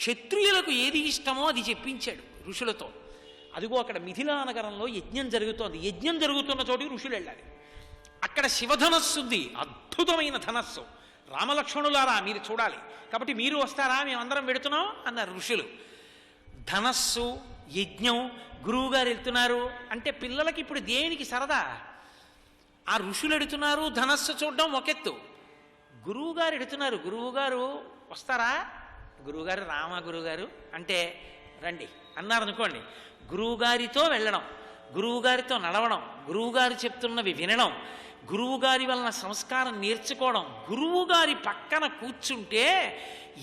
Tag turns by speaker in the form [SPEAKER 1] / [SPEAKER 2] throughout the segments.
[SPEAKER 1] క్షత్రియులకు ఏది ఇష్టమో అది చెప్పించాడు ఋషులతో. అదిగో అక్కడ మిథిలా నగరంలో యజ్ఞం జరుగుతోంది. యజ్ఞం జరుగుతున్న చోటికి ఋషులు వెళ్ళాలి. అక్కడ శివధనస్సుంది, అద్భుతమైన ధనస్సు. రామలక్ష్మణులారా మీరు చూడాలి, కాబట్టి మీరు వస్తారా, మేమందరం పెడుతున్నాం అన్నారు ఋషులు. ధనస్సు, యజ్ఞం, గురువుగారు వెళ్తున్నారు అంటే పిల్లలకి ఇప్పుడు దేనికి సరదా? ఆ ఋషులు ఎడుతున్నారు, ధనస్సు చూడడం ఒకెత్తు. గురువుగారు ఎడుతున్నారు, గురువుగారు వస్తారా, గురువుగారు రామ గురువుగారు అంటే రండి అన్నారనుకోండి. గురువుగారితో వెళ్ళడం, గురువుగారితో నడవడం, గురువుగారు చెప్తున్నవి వినడం, గురువుగారి వలన సంస్కారం నేర్చుకోవడం. గురువుగారి పక్కన కూర్చుంటే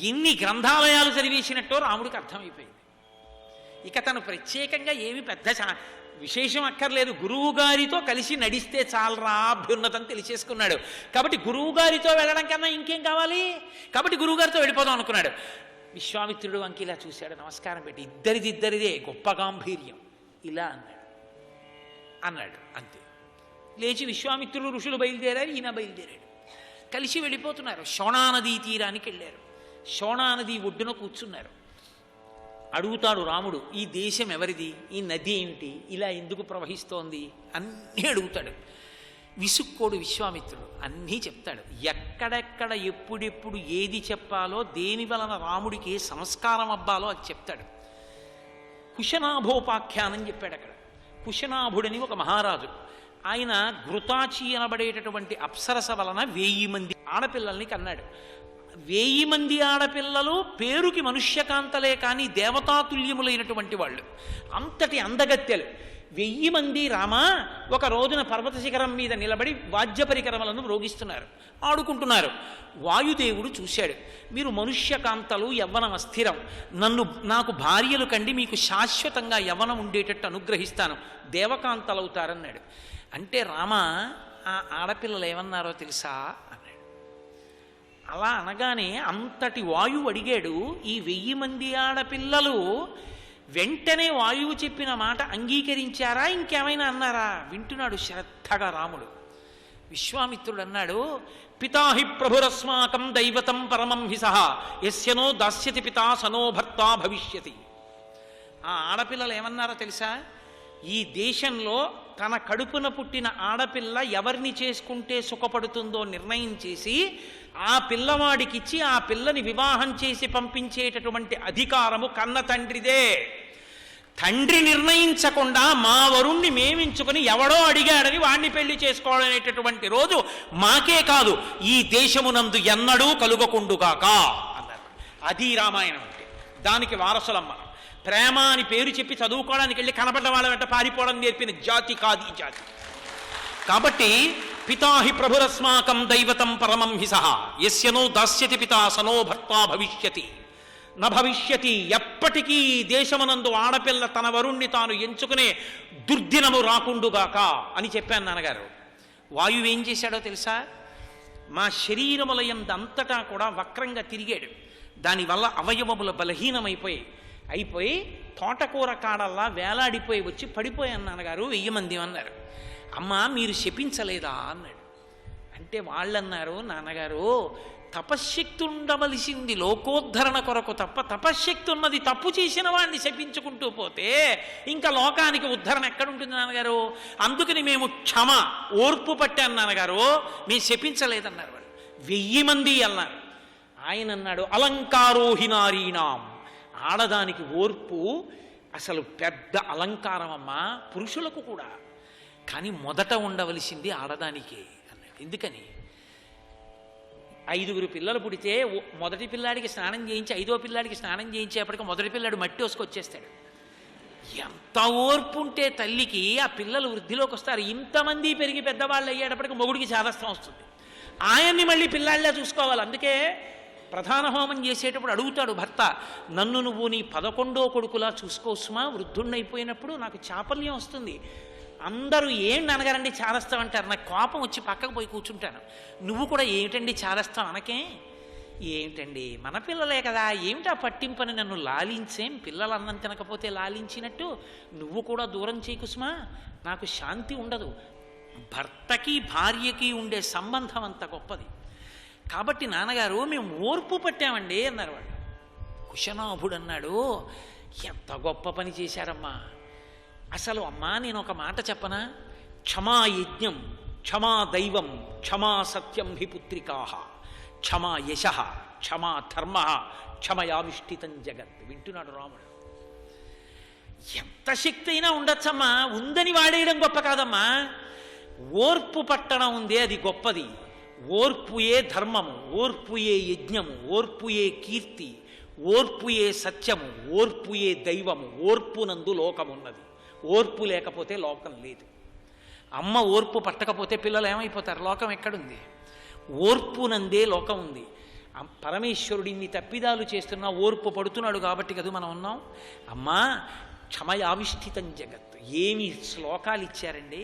[SPEAKER 1] ఎన్ని గ్రంథాలయాలు చదివేసినట్టో రాముడికి అర్థమైపోయింది. ఇక తను ప్రత్యేకంగా ఏమి పెద్ద విశేషం అక్కర్లేదు, గురువుగారితో కలిసి నడిస్తే చాలరా అభ్యున్నతం తెలిసేసుకున్నాడు. కాబట్టి గురువుగారితో వెళ్ళడం కన్నా ఇంకేం కావాలి? కాబట్టి గురువుగారితో వెళ్ళిపోదాం అనుకున్నాడు. విశ్వామిత్రుడు వంకి ఇలా చూశాడు, నమస్కారం పెట్టి, ఇద్దరిదే గొప్ప గాంభీర్యం ఇలా అన్నాడు అంతే. లేచి విశ్వామిత్రుడు ఋషులు బయలుదేరారు, ఈయన బయలుదేరాడు. కలిసి వెళ్ళిపోతున్నారు. శోణానదీ తీరానికి వెళ్ళారు. శోణానది ఒడ్డున కూర్చున్నారు. అడుగుతాడు రాముడు, ఈ దేశం ఎవరిది, ఈ నది ఏమిటి, ఇలా ఎందుకు ప్రవహిస్తోంది అన్నీ అడుగుతాడు. విసుక్కోడు విశ్వామిత్రుడు, అన్నీ చెప్తాడు. ఎక్కడెక్కడ ఎప్పుడెప్పుడు ఏది చెప్పాలో, దేని వలన రాముడికి ఏ సంస్కారం అబ్బాలో అది చెప్తాడు. కుశనాభోపాఖ్యానం చెప్పాడు అక్కడ. కుశనాభుడని ఒక మహారాజు, ఆయన ఘృతాచి అనబడేటటువంటి అప్సరస వలన 1000 మంది ఆడపిల్లల్ని కన్నాడు. 1000 మంది ఆడపిల్లలు పేరుకి మనుష్యకాంతలే కానీ దేవతాతుల్యములైనటువంటి వాళ్ళు, అంతటి అందగత్తెలు. 1000 మంది రామా ఒక రోజున పర్వత శిఖరం మీద నిలబడి వాద్య పరికరములను మ్రోగిస్తున్నారు, ఆడుకుంటున్నారు. వాయుదేవుడు చూశాడు, మీరు మనుష్యకాంతలు, యవ్వనం అస్థిరం, నాకు భార్యలు కండి, మీకు శాశ్వతంగా యవ్వనం ఉండేటట్టు అనుగ్రహిస్తాను, దేవకాంతలవుతారన్నాడు. అంటే రామ ఆ ఆడపిల్లలు ఏమన్నారో తెలుసా అన్నాడు. అలా అనగానే అంతటి వాయువు అడిగాడు, ఈ 1000 మంది ఆడపిల్లలు వెంటనే వాయువు చెప్పిన మాట అంగీకరించారా, ఇంకేమైనా అన్నారా? వింటున్నాడు శ్రద్ధగా రాముడు. విశ్వామిత్రుడు అన్నాడు, పితాహి ప్రభురస్మాకం దైవతం పరమం హిసః యస్యనో దాస్యతి పితా సనో భర్తా భవిష్యతి. ఆ ఆడపిల్లలు ఏమన్నారో తెలుసా? ఈ దేశంలో తన కడుపున పుట్టిన ఆడపిల్ల ఎవరిని చేసుకుంటే సుఖపడుతుందో నిర్ణయం చేసి ఆ పిల్లవాడికిచ్చి ఆ పిల్లని వివాహం చేసి పంపించేటటువంటి అధికారము కన్న తండ్రిదే. తండ్రి నిర్ణయించకుండా మా వరుణ్ణి మేమించుకుని ఎవడో అడిగాడని వాణ్ణి పెళ్లి చేసుకోవాలనేటటువంటి రోజు మాకే కాదు, ఈ దేశమునందు ఎన్నడూ కలుగకుండుగాక అన్నారు. అది రామాయణం అంటే. దానికి వారసులమ్మ. ప్రేమ అని పేరు చెప్పి చదువుకోవడానికి వెళ్ళి కనబడ్డ వాళ్ళ వెంట పారిపోవడం నేర్పిన జాతి కాదు ఈ జాతి. కాబట్టి పితాహి ప్రభురస్మాకం దైవతం పరమం హిసః యస్యనో దాస్యతి పితా సనో భర్తా భవిష్యతి నభవిష్యతి. ఎప్పటికీ దేశమునందు ఆడపిల్ల తన వరుణ్ణి తాను ఎంచుకునే దుర్దినము రాకుండుగాక అని చెప్పాను నాన్నగారు. వాయువు ఏం చేశాడో తెలుసా? మా శరీరములయందంతటా కూడా వక్రంగా తిరిగాడు. దానివల్ల అవయవములు అయిపోయి తోటకూర కాడల్లా వేలాడిపోయి వచ్చి పడిపోయాను నాన్నగారు, 1000 మంది అన్నారు. అమ్మా మీరు శపించలేదా అన్నాడు. అంటే వాళ్ళన్నారు, నాన్నగారు తపశ్శక్తి ఉండవలసింది లోకోద్ధరణ కొరకు తప్ప, తపశ్శక్తి ఉన్నది తప్పు చేసిన వాడిని శపించుకుంటూ పోతే ఇంకా లోకానికి ఉద్ధరణ ఎక్కడుంటుంది నాన్నగారు, అందుకని మేము ఓర్పు పట్టాను నాన్నగారు, మేము శపించలేదన్నారు. వాళ్ళు 1000 మంది అన్నారు. ఆయన అన్నాడు, అలంకారోహినారీణాం, ఆడదానికి ఓర్పు అసలు పెద్ద అలంకారం అమ్మా, పురుషులకు కూడా, కానీ మొదట ఉండవలసింది ఆడదానికే అన్నాడు. ఎందుకని? 5గురు పిల్లలు పుడితే మొదటి పిల్లాడికి స్నానం చేయించి 5వ పిల్లాడికి స్నానం చేయించేప్పటికీ మొదటి పిల్లాడు మట్టి వచ్చేస్తాడు. ఎంత ఓర్పు ఉంటే తల్లికి ఆ పిల్లలు వృద్ధిలోకి వస్తారు. ఇంతమంది పెరిగి పెద్దవాళ్ళు అయ్యేటప్పటికి మొగుడికి చాదస్తం వస్తుంది. ఆయన్ని మళ్ళీ పిల్లాళ్ళే చూసుకోవాలి. అందుకే ప్రధాన హోమం చేసేటప్పుడు అడుగుతాడు భర్త, నన్ను నువ్వు నీ 11వ కొడుకులా చూసుకోవచ్చుమా, వృద్ధుణ్ణైపోయినప్పుడు నాకు చాపల్యం వస్తుంది. అందరూ ఏంటి అనగారండి చాదస్తాం అంటారు, నాకు కోపం వచ్చి పక్కకు పోయి కూర్చుంటాను. నువ్వు కూడా ఏమిటండి చాదస్తాం అనకే, ఏమిటండి మన పిల్లలే కదా, ఏమిటా పట్టింపని నన్ను లాలించేం, పిల్లలు అన్నం తినకపోతే లాలించినట్టు నువ్వు కూడా దూరం చేయకుసుమా, నాకు శాంతి ఉండదు. భర్తకి భార్యకి ఉండే సంబంధం అంత గొప్పది. కాబట్టి నాన్నగారు మేము ఓర్పు పట్టామండి అన్నారు వాళ్ళు. కుశనాభుడు అన్నాడు, ఎంత గొప్ప పని చేశారమ్మా. అసలు అమ్మా నేను ఒక మాట చెప్పనా, క్షమా యజ్ఞం, క్షమా దైవం, క్షమా సత్యం హి పుత్రికా, క్షమా యశ, క్షమా ధర్మ, క్షమయావిష్ఠితం జగత్. వింటున్నాడు రాముడు. ఎంత శక్తి అయినా ఉండొచ్చమ్మా, ఉందని వాడేయడం గొప్ప కాదమ్మా. ఓర్పు పట్టణం ఉందే అది గొప్పది. ఓర్పుయే ధర్మము, ఓర్పుయే యజ్ఞము, ఓర్పుయే కీర్తి, ఓర్పుయే సత్యము, ఓర్పుయే దైవము. ఓర్పునందు లోకమున్నది. ఓర్పు లేకపోతే లోకం లేదు. అమ్మ ఓర్పు పట్టకపోతే పిల్లలు ఏమైపోతారు? లోకం ఎక్కడుంది? ఓర్పునందే లోకం ఉంది. పరమేశ్వరుడు ఇన్ని తప్పిదాలు చేస్తున్నా ఓర్పు పడుతున్నాడు కాబట్టి కదా మనం ఉన్నాం. అమ్మా క్షమయావిష్ఠితం జగత్. ఏమి శ్లోకాలు ఇచ్చారండి.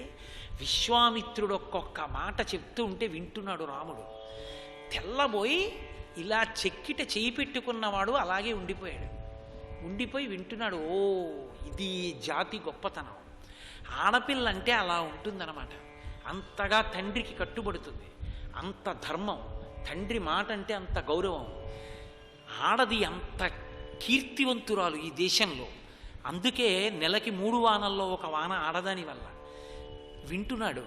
[SPEAKER 1] విశ్వామిత్రుడు ఒక్కొక్క మాట చెప్తూ ఉంటే వింటున్నాడు రాముడు. తెల్లబోయి ఇలా చెక్కిట చేయి పెట్టుకున్నవాడు అలాగే ఉండిపోయాడు. ఉండిపోయి వింటున్నాడు. ఓ ఇది జాతి గొప్పతనం. ఆడపిల్ల అంటే అలా ఉంటుందన్నమాట. అంతగా తండ్రికి కట్టుబడుతుంది, అంత ధర్మం. తండ్రి మాట అంటే అంత గౌరవం. ఆడది అంత కీర్తివంతురాలు ఈ దేశంలో. అందుకే నెలకి 3 వానల్లో ఒక వాన ఆడదాని వల్ల. వింటున్నాడు,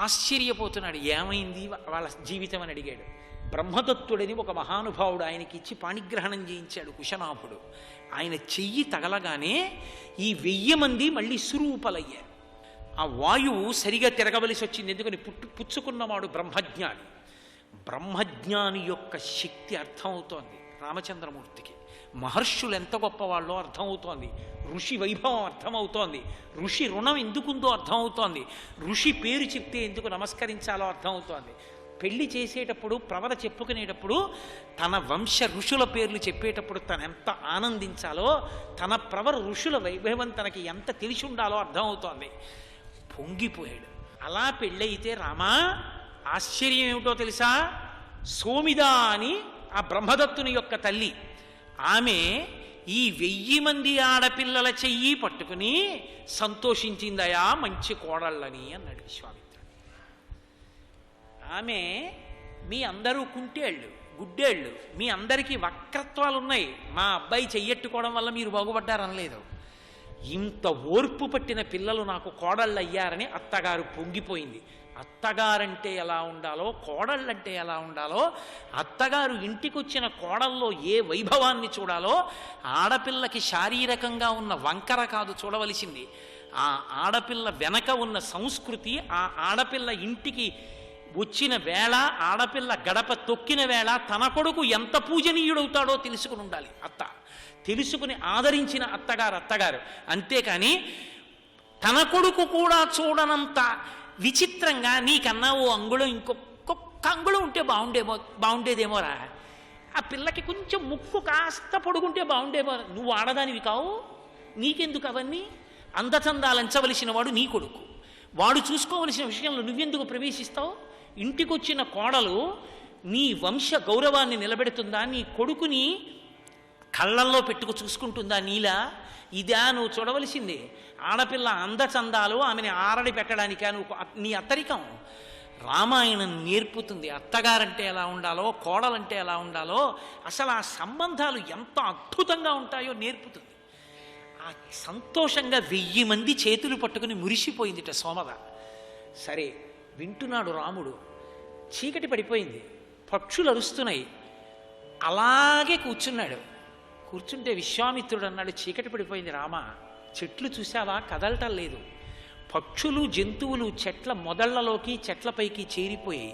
[SPEAKER 1] ఆశ్చర్యపోతున్నాడు. ఏమైంది వాళ్ళ జీవితం అని అడిగాడు. బ్రహ్మదత్తుడని ఒక మహానుభావుడు ఆయనకి ఇచ్చి పాణిగ్రహణం చేయించాడు కుశనాభుడు. ఆయన చెయ్యి తగలగానే ఈ 1000 మంది మళ్ళీ సురూపలయ్యారు. ఆ వాయువు సరిగా తిరగవలసి వచ్చింది. ఎందుకని పుచ్చుకున్నవాడు బ్రహ్మజ్ఞాని. బ్రహ్మజ్ఞాని యొక్క శక్తి అర్థమవుతోంది రామచంద్రమూర్తికి. మహర్షులు ఎంత గొప్పవాళ్ళో అర్థమవుతోంది. ఋషి వైభవం అర్థమవుతోంది. ఋషి రుణం ఎందుకుందో అర్థమవుతోంది. ఋషి పేరు చెప్తే ఎందుకు నమస్కరించాలో అర్థమవుతోంది. పెళ్లి చేసేటప్పుడు ప్రవర చెప్పుకునేటప్పుడు తన వంశ ఋషుల పేర్లు చెప్పేటప్పుడు తను ఎంత ఆనందించాలో, తన ప్రవర ఋషుల వైభవం తనకి ఎంత తెలిసి ఉండాలో అర్థమవుతోంది. పొంగిపోయాడు. అలా పెళ్ళయితే రామా ఆశ్చర్యం ఏమిటో తెలుసా? సోమిద అని ఆ బ్రహ్మదత్తుని యొక్క తల్లి, ఆమె ఈ 1000 మంది ఆడపిల్లల చెయ్యి పట్టుకుని సంతోషించిందయా మంచి కోడళ్ళని అన్నాడు విశ్వామిత్రుడు. ఆమె మీ అందరూ కుంటేళ్ళు, గుడ్డేళ్ళు, మీ అందరికీ వక్రత్వాలు ఉన్నాయి, మా అబ్బాయి చెయ్యెట్టుకోవడం వల్ల మీరు బాగుపడ్డారనలేదు. ఇంత ఓర్పు పట్టిన పిల్లలు నాకు కోడళ్ళు అయ్యారని అత్తగారు పొంగిపోయింది. అత్తగారంటే ఎలా ఉండాలో, కోడళ్ళంటే ఎలా ఉండాలో, అత్తగారు ఇంటికొచ్చిన కోడల్లో ఏ వైభవాన్ని చూడాలో, ఆడపిల్లకి శారీరకంగా ఉన్న వంకర కాదు చూడవలసింది, ఆ ఆడపిల్ల వెనక ఉన్న సంస్కృతి. ఆ ఆడపిల్ల ఇంటికి వచ్చిన వేళ, ఆడపిల్ల గడప తొక్కిన వేళ తన కొడుకు ఎంత పూజనీయుడవుతాడో తెలుసుకుని ఉండాలి అత్త. తెలుసుకుని ఆదరించిన అత్తగారు. అంతేకాని తన కొడుకు కూడా చూడనంత విచిత్రంగా నీకన్నా ఓ అంగుళం ఇంకొక అంగుళం ఉంటే బాగుండేదేమోరా, ఆ పిల్లకి కొంచెం ముక్కు కాస్త పొడుగుంటే బాగుండేమో. నువ్వు ఆడదానివి కావు, నీకెందుకు అవన్నీ? అందచందాలంచవలసిన వాడు నీ కొడుకు. వాడు చూసుకోవలసిన విషయంలో నువ్వెందుకు ప్రవేశిస్తావు? ఇంటికొచ్చిన కోడలు నీ వంశ గౌరవాన్ని నిలబెడుతుందా? నీ కొడుకుని కళ్ళల్లో పెట్టుకు చూసుకుంటుందా నీలా? ఇదా నువ్వు చూడవలసింది? ఆడపిల్ల అందచందాలు ఆమెని ఆరడి పెట్టడానికా నువ్వు నీ అత్తరికం? రామాయణం నేర్పుతుంది అత్తగారంటే ఎలా ఉండాలో, కోడలంటే ఎలా ఉండాలో, అసలు ఆ సంబంధాలు ఎంత అద్భుతంగా ఉంటాయో నేర్పుతుంది. ఆ సంతోషంగా 1000 మంది చేతులు పట్టుకుని మురిసిపోయిందిట సోమద. సరే వింటున్నాడు రాముడు. చీకటి పడిపోయింది, పక్షులు అరుస్తున్నాయి. అలాగే కూర్చుంటే విశ్వామిత్రుడు అన్నాడు, చీకటి పడిపోయింది రామా, చెట్లు చూసావా కదలటం లేదు. పక్షులు జంతువులు చెట్ల మొదళ్లలోకి చెట్లపైకి చేరిపోయి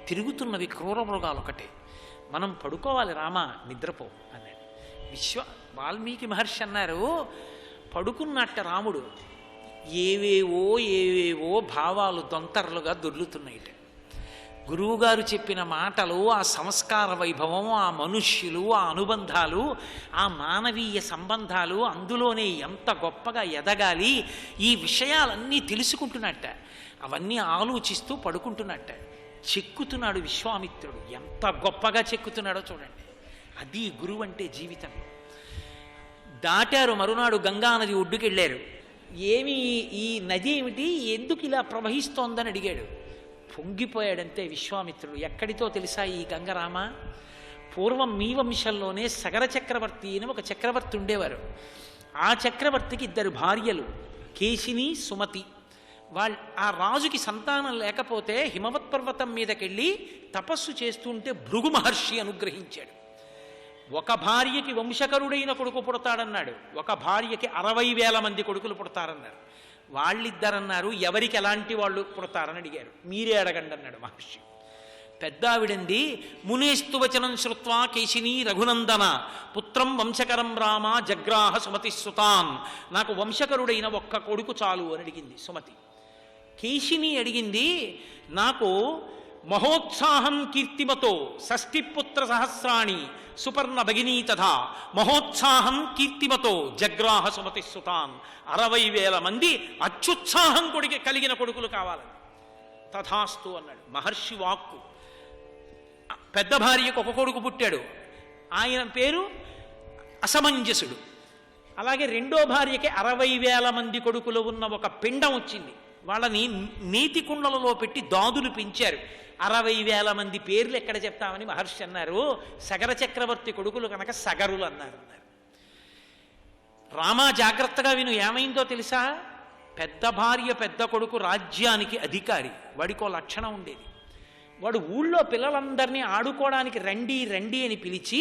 [SPEAKER 1] తిరుగుతున్నవి క్రూర మృగాలు ఒకటే. మనం పడుకోవాలి రామా, నిద్రపో అన్నాడు. వాల్మీకి మహర్షి అన్నారు, పడుకున్నట్ట రాముడు ఏవేవో భావాలు దొంతరలుగా దొర్లుతున్నాయిట. గురువుగారు చెప్పిన మాటలు, ఆ సంస్కార వైభవం, ఆ మనుష్యులు, ఆ అనుబంధాలు, ఆ మానవీయ సంబంధాలు, అందులోనే ఎంత గొప్పగా ఎదగాలి, ఈ విషయాలన్నీ తెలుసుకుంటున్నట్ట. అవన్నీ ఆలోచిస్తూ పడుకుంటున్నట్ట. చెక్కుతున్నాడు విశ్వామిత్రుడు. ఎంత గొప్పగా చెక్కుతున్నాడో చూడండి. అది గురువు అంటే జీవితంలో. దాటారు, మరునాడు గంగానది ఒడ్డుకెళ్ళారు. ఏమి ఈ నది ఏమిటి, ఎందుకు ఇలా ప్రవహిస్తోందని అడిగాడు. పొంగిపోయాడంతే విశ్వామిత్రుడు. ఎక్కడితో తెలుసా ఈ గంగరామ? పూర్వం మీ వంశంలోనే సగర చక్రవర్తి అని ఒక చక్రవర్తి ఉండేవారు. ఆ చక్రవర్తికి 2 భార్యలు, కేశిని, సుమతి. ఆ రాజుకి సంతానం లేకపోతే హిమవత్ పర్వతం మీదకెళ్ళి తపస్సు చేస్తుంటే భృగు మహర్షి అనుగ్రహించాడు. ఒక భార్యకి వంశకరుడైన కొడుకు పుడతాడన్నాడు, ఒక భార్యకి 60,000 మంది కొడుకులు పుడతారన్నారు. వాళ్ళిద్దరన్నారు, ఎవరికి ఎలాంటి వాళ్ళు పుడతారని అడిగారు. మీరే అడగండి అన్నాడు మహర్షి. పెద్దావిడంది, మునేస్తు వచనం శ్రుత్వా కేశిని రఘునందన పుత్రం వంశకరం రామ జగ్రాహ సుమతి సుతాన్. నాకు వంశకరుడైన ఒక్క కొడుకు చాలు అని అడిగింది సుమతి. కేశిని అడిగింది, నాకు మహోత్సాహం కీర్తిమతో షష్ఠిపుత్ర సహస్రాణి సుపర్ణ భగినీ తథా మహోత్సాహం కీర్తిమతో జగ్రాహ సుమతి సుతాన్. 60,000 మంది అత్యుత్సాహం కలిగిన కొడుకులు కావాలని. తథాస్తు అన్నాడు మహర్షి వాక్కు. పెద్ద భార్యకు ఒక కొడుకు పుట్టాడు, ఆయన పేరు అసమంజసుడు. అలాగే రెండో భార్యకి 60,000 మంది కొడుకులు ఉన్న ఒక పిండం వచ్చింది. వాళ్ళని నీతి కుండలలో పెట్టి దాదులు పెంచారు. 60,000 మంది పేర్లు ఎక్కడ చెప్తామని మహర్షి అన్నారు. సగర చక్రవర్తి కొడుకులు కనుక సగరులు అన్నారు. రామా జాగ్రత్తగా విను, ఏమైందో తెలుసా? పెద్ద భార్య పెద్ద కొడుకు రాజ్యానికి అధికారి. వాడికో లక్షణం ఉండేది. వాడు ఊళ్ళో పిల్లలందరినీ ఆడుకోవడానికి రండి రండి అని పిలిచి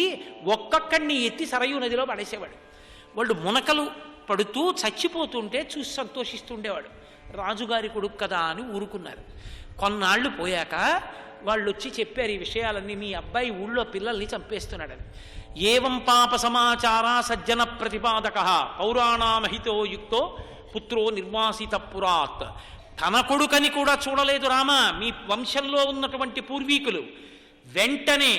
[SPEAKER 1] ఒక్కొక్కడిని ఎత్తి సరయూ నదిలో పడేసేవాడు. వాళ్ళు మునకలు పడుతూ చచ్చిపోతుంటే చూసి సంతోషిస్తుండేవాడు. రాజుగారి కొడుకు కదా అని ఊరుకున్నారు. కొన్నాళ్ళు పోయాక వాళ్ళు వచ్చి చెప్పారు ఈ విషయాలన్నీ, మీ అబ్బాయి ఊళ్ళో పిల్లల్ని చంపేస్తున్నాడని. ఏవం పాప సమాచార సజ్జన ప్రతిపాదక పౌరాణామహితో యుక్తో పుత్రో నిర్వాసిత పురాత్. తన కొడుకని కూడా చూడలేదు రామ మీ వంశంలో ఉన్నటువంటి పూర్వీకులు. వెంటనే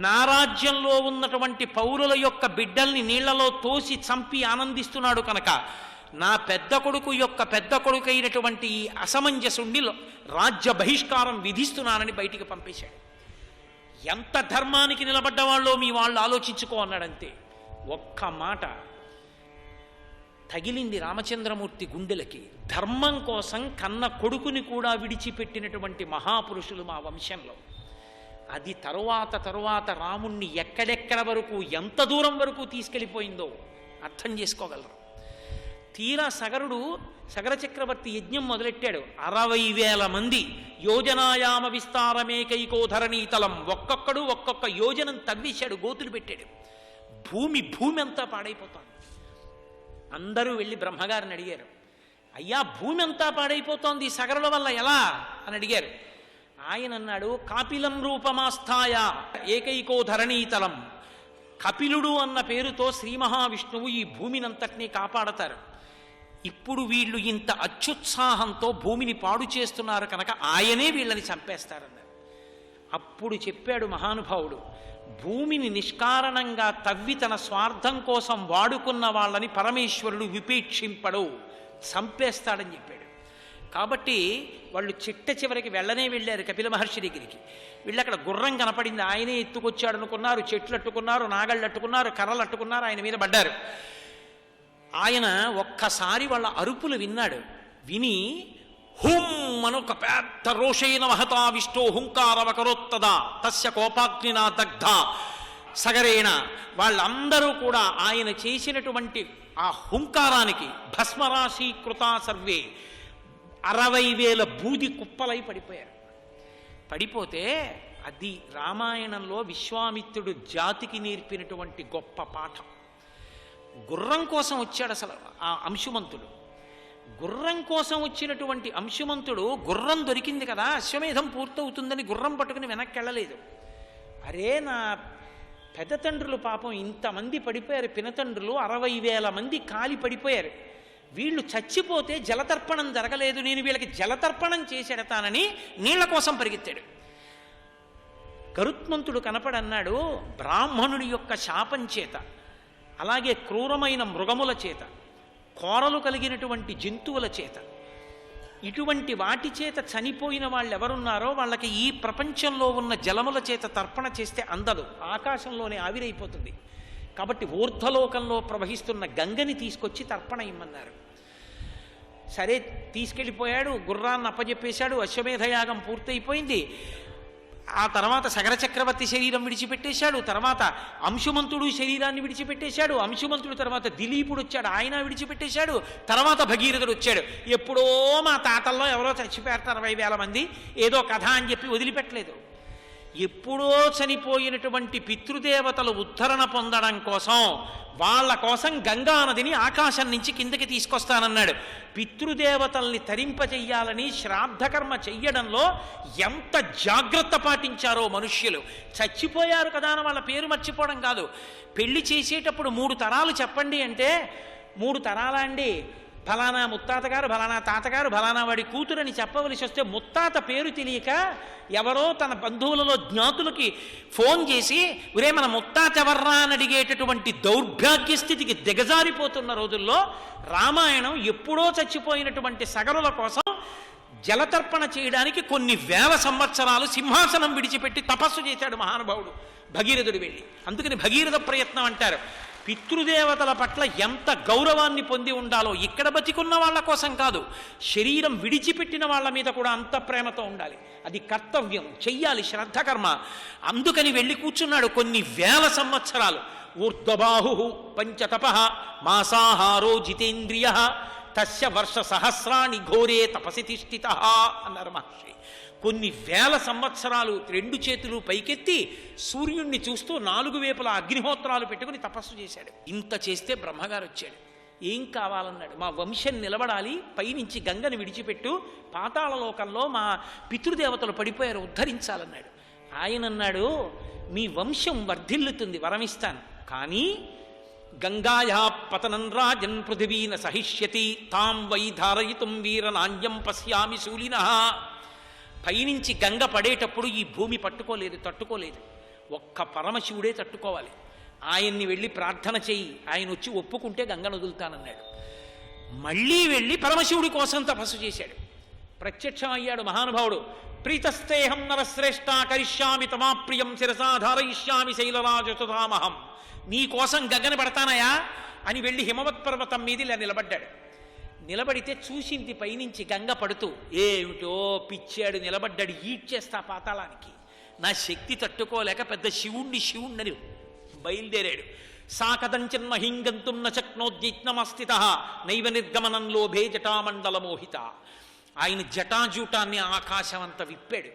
[SPEAKER 1] నా రాజ్యంలో ఉన్నటువంటి పౌరుల యొక్క బిడ్డల్ని నీళ్లలో తోసి చంపి ఆనందిస్తున్నాడు కనుక నా పెద్ద కొడుకు యొక్క పెద్ద కొడుకు అయినటువంటి ఈ అసమంజసుణ్ణి రాజ్య బహిష్కారం విధిస్తున్నానని బయటికి పంపేశాడు. ఎంత ధర్మానికి నిలబడ్డవాళ్ళో మీ వాళ్ళు ఆలోచించుకో అన్నాడంతే. ఒక్క మాట తగిలింది రామచంద్రమూర్తి గుండెలకి. ధర్మం కోసం కన్న కొడుకుని కూడా విడిచిపెట్టినటువంటి మహాపురుషులు మా వంశంలో. అది తరువాత రాముణ్ణి ఎక్కడెక్కడ వరకు, ఎంత దూరం వరకు తీసుకెళ్ళిపోయిందో అర్థం చేసుకోగలరు. తీరా సగర చక్రవర్తి యజ్ఞం మొదలెట్టాడు. 60,000 మంది యోజనాయామ విస్తారమేకైకో ధరణీతలం. ఒక్కొక్కడు ఒక్కొక్క యోజనం తవ్వేశాడు, గోతులు పెట్టాడు. భూమి అంతా పాడైపోతాం. అందరూ వెళ్ళి బ్రహ్మగారిని అడిగారు, అయ్యా భూమి అంతా పాడైపోతోంది సగరుల వల్ల ఎలా అని అడిగారు. ఆయన అన్నాడు, కాపిలం రూపమాస్థాయ ఏకైకో ధరణీతలం. కపిలుడు అన్న పేరుతో శ్రీ మహావిష్ణువు ఈ భూమినంతటినీ కాపాడతారు. ఇప్పుడు వీళ్ళు ఇంత అత్యుత్సాహంతో భూమిని పాడు చేస్తున్నారు కనుక ఆయనే వీళ్ళని చంపేస్తారన్నారు. అప్పుడు చెప్పాడు మహానుభావుడు, భూమిని నిష్కారణంగా తవ్వి తన స్వార్థం కోసం వాడుకున్న వాళ్ళని పరమేశ్వరుడు విపేక్షింపడు, చంపేస్తాడని చెప్పాడు. కాబట్టి వాళ్ళు చివరికి వెళ్ళారు కపిల మహర్షి దగ్గరికి. వీళ్ళు అక్కడ గుర్రం కనపడింది, ఆయనే ఎత్తుకొచ్చాడు అనుకున్నారు. చెట్లు అట్టుకున్నారు, నాగళ్ళు అట్టుకున్నారు, కర్రలు అట్టుకున్నారు, ఆయన మీద పడ్డారు. ఆయన ఒక్కసారి వాళ్ళ అరుపులు విన్నాడు. విని హుం అనొక పెద్ద రోషైన మహతావిష్టో హుంకారవకరోత్తదా తస్య కోపాగ్నినా దగ్ధ సగరేణ. వాళ్ళందరూ కూడా ఆయన చేసినటువంటి ఆ హుంకారానికి భస్మరాశీకృత సర్వే 60,000 బూది కుప్పలై పడిపోయారు. పడిపోతే అది రామాయణంలో విశ్వామిత్రుడు జాతికి నేర్పినటువంటి గొప్ప పాఠం. గుర్రం కోసం వచ్చాడు అసలు ఆ అంశుమంతుడు. గుర్రం కోసం వచ్చినటువంటి అంశుమంతుడు గుర్రం దొరికింది కదా, అశ్వమేధం పూర్తవుతుందని గుర్రం పట్టుకుని వెనక్కి వెళ్ళలేదు. అరే నా పెద్దతండ్రులు పాపం ఇంతమంది పడిపోయారు, పినతండ్రులు 60,000 మంది కాలి పడిపోయారు, వీళ్ళు చచ్చిపోతే జలతర్పణం జరగలేదు, నేను వీళ్ళకి జలతర్పణం చేసేడతానని నీళ్ల కోసం పరిగెత్తాడు. గరుత్మంతుడు కనపడన్నాడు, బ్రాహ్మణుడి యొక్క శాపం చేత, అలాగే క్రూరమైన మృగముల చేత, కోరలు కలిగినటువంటి జంతువుల చేత, ఇటువంటి వాటి చేత చనిపోయిన వాళ్ళు ఎవరున్నారో వాళ్ళకి ఈ ప్రపంచంలో ఉన్న జలముల చేత తర్పణ చేస్తే అందదు, ఆకాశంలోనే ఆవిరైపోతుంది. కాబట్టి ఊర్ధ్వలోకంలో ప్రవహిస్తున్న గంగని తీసుకొచ్చి తర్పణ ఇమ్మన్నారు. సరే తీసుకెళ్ళిపోయాడు, గుర్రాన్ని అప్పజెప్పేశాడు, అశ్వమేధయాగం పూర్తయిపోయింది. ఆ తర్వాత సగర చక్రవర్తి శరీరం విడిచిపెట్టేశాడు, తర్వాత అంశుమంతుడు శరీరాన్ని విడిచిపెట్టేశాడు, అంశుమంతుడు తర్వాత దిలీపుడు వచ్చాడు, ఆయన విడిచిపెట్టేశాడు, తర్వాత భగీరథుడు వచ్చాడు. ఎప్పుడో మా తాతల్లో ఎవరో చచ్చిపోయారు 60,000 మంది ఏదో కథ అని చెప్పి వదిలిపెట్టలేదు. ఎప్పుడో చనిపోయినటువంటి పితృదేవతలు ఉద్ధరణ పొందడం కోసం, వాళ్ళ కోసం గంగా నదిని ఆకాశం నుంచి కిందకి తీసుకొస్తానన్నాడు. పితృదేవతల్ని తరింపచెయ్యాలని శ్రాద్ధకర్మ చెయ్యడంలో ఎంత జాగ్రత్త పాటించారో మనుష్యులు. చచ్చిపోయారు కదా అని వాళ్ళ పేరు మర్చిపోవడం కాదు. పెళ్లి చేసేటప్పుడు 3 తరాలు చెప్పండి అంటే 3 తరాలా అండి? ఫలానా ముత్తాతగారు, ఫలానా తాతగారు, ఫలానా వాడి కూతురని చెప్పవలసి వస్తే ముత్తాత పేరు తెలియక ఎవరో తన బంధువులలో జ్ఞాతులకి ఫోన్ చేసి ఒరే మన ముత్తాత ఎవర్రా అని అడిగేటటువంటి దౌర్భాగ్య స్థితికి దిగజారిపోతున్న రోజుల్లో రామాయణం ఎప్పుడో చచ్చిపోయినటువంటి సగరుల కోసం జలతర్పణ చేయడానికి కొన్ని వేల సంవత్సరాలు సింహాసనం విడిచిపెట్టి తపస్సు చేశాడు మహానుభావుడు భగీరథుడు వెళ్ళి. అందుకని భగీరథ ప్రయత్నం అంటారు. పితృదేవతల పట్ల ఎంత గౌరవాన్ని పొంది ఉండాలో, ఇక్కడ బతికున్న వాళ్ళ కోసం కాదు, శరీరం విడిచిపెట్టిన వాళ్ళ మీద కూడా అంత ప్రేమతో ఉండాలి. అది కర్తవ్యం, చెయ్యాలి, శ్రద్ధకర్మ. అందుకని వెళ్ళి కూర్చున్నాడు కొన్ని వేల సంవత్సరాలు. ఊర్ధ్వబాహు పంచతప మాసాహారో జితేంద్రియ తస్య వర్ష సహస్రాణి ఘోరే తపసి తిష్ఠిత అన్నారు మహర్షి. కొన్ని వేల సంవత్సరాలు 2 చేతులు పైకెత్తి సూర్యుణ్ణి చూస్తూ 4 వైపులా అగ్నిహోత్రాలు పెట్టుకుని తపస్సు చేశాడు. ఇంత చేస్తే బ్రహ్మగారు వచ్చాడు. ఏం కావాలన్నాడు? మా వంశం నిలబడాలి, పైనుంచి గంగని విడిచిపెట్టు, పాతాళ లోకంలో మా పితృదేవతలు పడిపోయారు, ఉద్ధరించాలన్నాడు. ఆయన అన్నాడు, మీ వంశం వర్ధిల్లుతుంది, వరమిస్తాను, కానీ గంగాయా పతనం రాజన్ పృథివీన సహిష్యతి తాం వై ధారయితుం వీరనాణ్యం పశ్యామి శూలినః. పైనుంచి గంగ పడేటప్పుడు ఈ భూమి తట్టుకోలేదు. ఒక్క పరమశివుడే తట్టుకోవాలి. ఆయన్ని వెళ్ళి ప్రార్థన చెయ్యి, ఆయన వచ్చి ఒప్పుకుంటే గంగను వదులుతానన్నాడు. మళ్ళీ వెళ్ళి పరమశివుడి కోసం తపస్సు చేశాడు. ప్రత్యక్షం అయ్యాడు మహానుభావుడు. ప్రీతస్తేహం నరశ్రేష్ఠ కరిష్యామి తమాప్రియం శిరసాధారయిష్యామి శైలరాజసుధామహం. నీ కోసం గగన పడతానయా అని వెళ్ళి హిమవత్ పర్వతం మీద ఇలా నిలబడ్డాడు. నిలబడితే చూసింది పైనుంచి గంగ పడుతూ, ఏమిటో పిచ్చాడు, నిలబడ్డాడు, ఈడ్చేస్తా పాతాళానికి, నా శక్తి తట్టుకోలేక పెద్ద శివుణ్ణి బయలుదేరాడు. సాకదంచన్మహింగంతుం నచక్నోద్యత్నమస్థిత నైవ నిర్గమనం లోభే జటామండలమోహిత. ఆయన జటాజూటాన్ని ఆకాశం అంత విప్పాడు.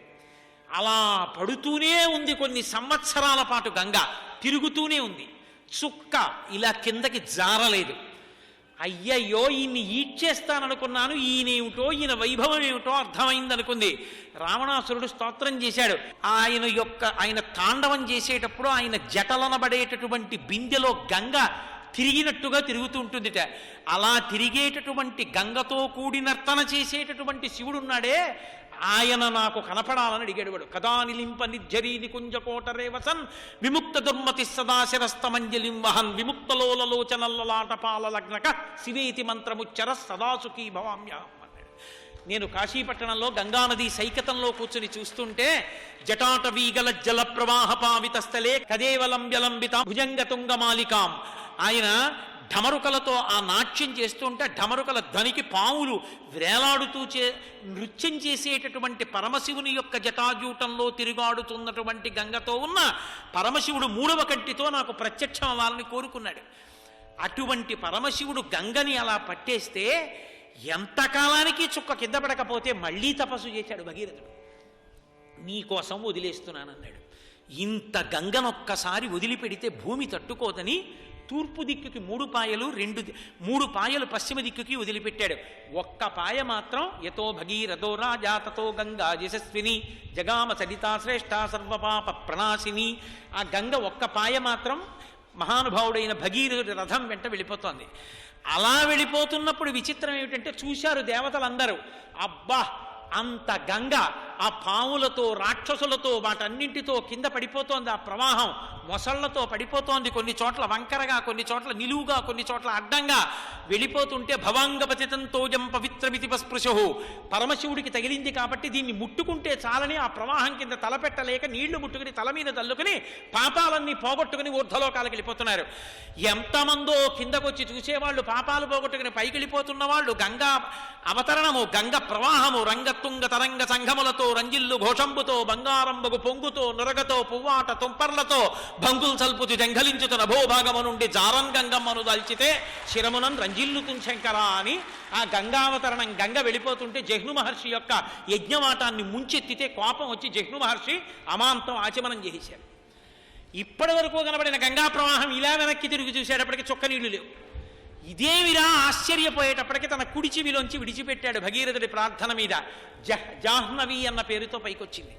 [SPEAKER 1] అలా పడుతూనే ఉంది కొన్ని సంవత్సరాల పాటు గంగ, తిరుగుతూనే ఉంది. చుక్క ఇలా కిందకి జారలేదు. అయ్యయ్యో ఈయన్ని ఈడ్చేస్తాననుకున్నాను, ఈయనేమిటో ఈయన వైభవం ఏమిటో అర్థమైందనుకుంది. రావణాసురుడు స్తోత్రం చేశాడు. ఆయన తాండవం చేసేటప్పుడు ఆయన జటలనబడేటటువంటి బిందెలో గంగ తిరిగినట్టుగా తిరుగుతూ ఉంటుందిట. అలా తిరిగేటటువంటి గంగతో కూడి నర్తన చేసేటటువంటి శివుడున్నాడే, ఆయన నాకు కనపడాలని అడిగాడు. కదా నిలింప నిర్జరీ నికుంజకోటరేవసన్ విముక్త దుర్మతి సదాశిరస్తమంజలిం వహన్ విముక్తలోలలోచనల్లలాటపాల లగ్నక శివేతి మంత్రముచ్చర సదాసుఖీ భవామ్యాం అన్నాడు. నేను కాశీపట్టణంలో గంగానది సైకతంలో కూర్చుని చూస్తుంటే జటాటవీగల జల ప్రవాహ పావిత స్థలే కదేవలంబ్యలంబిత భుజంగతుంగమాలికాం. ఆయన ఢమరుకలతో ఆ నాట్యం చేస్తుంటే ఢమరుకల ధ్వనికి పావులు వేలాడుతూ నృత్యం చేసేటటువంటి పరమశివుని యొక్క జటాజూటంలో తిరుగాడుతున్నటువంటి గంగతో ఉన్న పరమశివుడు 3వ కంటితో నాకు ప్రత్యక్షం అవ్వాలని కోరుకున్నాడు. అటువంటి పరమశివుడు గంగని అలా పట్టేస్తే ఎంతకాలానికి చుక్క కింద పడకపోతే మళ్ళీ తపస్సు చేశాడు భగీరథుడు. నీకోసం వదిలేస్తున్నానన్నాడు. ఇంత గంగనొక్కసారి వదిలిపెడితే భూమి తట్టుకోదని తూర్పు దిక్కుకి 3 పాయలు 3 పాయలు పశ్చిమ దిక్కుకి వదిలిపెట్టాడు. ఒక్క పాయ మాత్రం యతో భగీరథో రాజా తతో గంగా యశస్విని జగామ సరితా శ్రేష్ఠ సర్వపాప ప్రణాశిని. ఆ గంగ ఒక్క పాయ మాత్రం మహానుభావుడైన భగీరథుడి రథం వెంట వెళ్ళిపోతోంది. అలా వెళ్ళిపోతున్నప్పుడు విచిత్రం ఏమిటంటే చూశారు దేవతలందరూ, అబ్బా అంత గంగ ఆ పాములతో రాక్షసులతో వాటన్నింటితో కింద పడిపోతోంది. ఆ ప్రవాహం మొసళ్లతో పడిపోతోంది. కొన్ని చోట్ల వంకరగా, కొన్ని చోట్ల నిలువుగా, కొన్ని చోట్ల అడ్డంగా వెళ్ళిపోతుంటే భవాంగపతితంతోజం పవిత్రమితి పస్పృశు. పరమశివుడికి తగిలింది కాబట్టి దీన్ని ముట్టుకుంటే చాలని ఆ ప్రవాహం కింద తలపెట్టలేక నీళ్లు ముట్టుకుని తల మీద తల్లుకుని పాపాలన్నీ పోగొట్టుకుని ఊర్ధ్వలోకాలకు వెళ్ళిపోతున్నారు. ఎంతమందో కిందకొచ్చి చూసేవాళ్ళు పాపాలు పోగొట్టుకుని పైకి వెళ్ళిపోతున్న వాళ్ళు గంగా అవతరణము, గంగ ప్రవాహము, రంగతుంగ తరంగ సంఘములతో రంజిల్లు ఘోషంబుతో బంగారంబగు పొంగుతో నురగతో పువ్వాట తుంపర్లతో భంగుల్ సల్పుతి జంఘలించుతు నభోభాగము నుండి జారన్ గంగమ్మను దాల్చితే శిరమునన్ రంజిల్లుతున్ శంకర అని ఆ గంగావతరణం గంగ వెళ్ళిపోతుంటే జహ్ను మహర్షి యొక్క యజ్ఞవాటాన్ని ముంచెత్తితే కోపం వచ్చి జహ్ను మహర్షి అమాంతం ఆచమనం చేశారు. ఇప్పటి వరకు కనబడిన గంగా ప్రవాహం ఇలా వెనక్కి తిరిగి చూసేటప్పటికి చొక్క నీళ్లు లేవు. ఇదేమిరా ఆశ్చర్యపోయేటప్పటికి తన కుడి చెవిలోంచి విడిచిపెట్టాడు భగీరథుడి ప్రార్థన మీద. జాహ్నవి అన్న పేరుతో పైకొచ్చింది.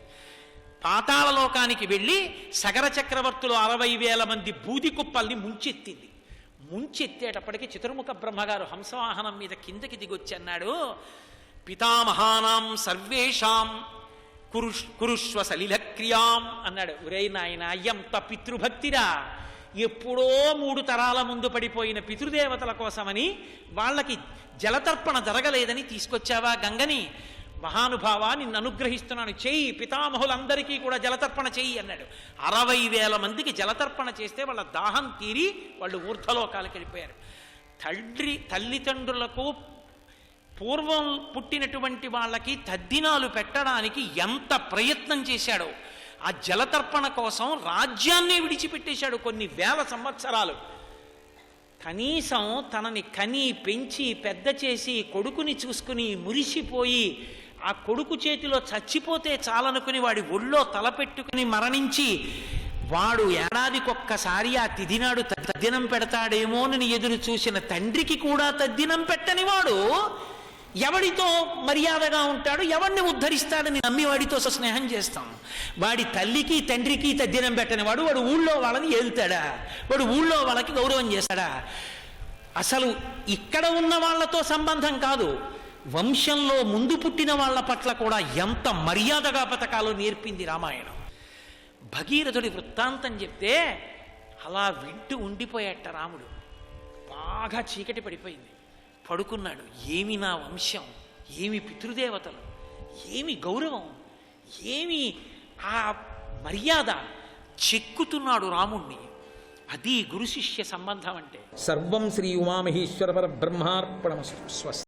[SPEAKER 1] పాతాళలోకానికి వెళ్ళి సగర చక్రవర్తులు 60,000 మంది బూది కుప్పల్ని ముంచెత్తింది. ముంచెత్తేటప్పటికి చతుర్ముఖ బ్రహ్మగారు హంసవాహనం మీద కిందకి దిగొచ్చి అన్నాడు, పితామహానాం సర్వేషాం కురుష్వ సలిలక్రియాం అన్నాడు. ఒరే నాయన, ఎంత పితృభక్తిరా! ఎప్పుడో 3 తరాల ముందు పడిపోయిన పితృదేవతల కోసమని వాళ్ళకి జలతర్పణ జరగలేదని తీసుకొచ్చావా గంగని? మహానుభావ, నిన్ను అనుగ్రహిస్తున్నాను, చెయ్యి, పితామహులందరికీ కూడా జలతర్పణ చెయ్యి అన్నాడు. 60,000 మందికి జలతర్పణ చేస్తే వాళ్ళ దాహం తీరి వాళ్ళు ఊర్ధ్వలోకాలకు వెళ్ళిపోయారు. తల్లిదండ్రులకు పూర్వం పుట్టినటువంటి వాళ్ళకి తద్దినాలు పెట్టడానికి ఎంత ప్రయత్నం చేశాడో, ఆ జలతర్పణ కోసం రాజ్యాన్నే విడిచిపెట్టేశాడు కొన్ని వేల సంవత్సరాలు. కనీసం తనని కని పెంచి పెద్ద చేసి కొడుకుని చూసుకుని మురిసిపోయి ఆ కొడుకు చేతిలో చచ్చిపోతే చాలనుకుని వాడి ఒళ్ళో తలపెట్టుకుని మరణించి వాడు ఏడాదికొక్కసారి ఆ తిథినాడు తద్దినం పెడతాడేమోనని ఎదురు చూసిన తండ్రికి కూడా తద్దినం పెట్టని వాడు ఎవడితో మర్యాదగా ఉంటాడు, ఎవడిని ఉద్ధరిస్తాడని నమ్మి వాడితో స్నేహం చేస్తాం. వాడి తల్లికి తండ్రికి తద్దినం పెట్టని వాడు ఊళ్ళో వాళ్ళని ఏలుతాడా? వాడు ఊళ్ళో వాళ్ళకి గౌరవం చేస్తాడా? అసలు ఇక్కడ ఉన్న వాళ్ళతో సంబంధం కాదు, వంశంలో ముందు పుట్టిన వాళ్ళ పట్ల కూడా ఎంత మర్యాదగా బతకాలో నేర్పింది రామాయణం. భగీరథుడి వృత్తాంతం చెప్తే అలా వింటూ ఉండిపోయాట రాముడు. బాగా చీకటి పడిపోయింది, పడుకున్నాడు. ఏమి నా వంశం, ఏమి పితృదేవతలు, ఏమి గౌరవం, ఏమి ఆ మర్యాద, చెక్కుతున్నాడు రాముణ్ణి. అది గురు శిష్య సంబంధం అంటే. సర్వం శ్రీ ఉమామహేశ్వర పరబ్రహ్మార్పణమస్తు. స్వస్తి.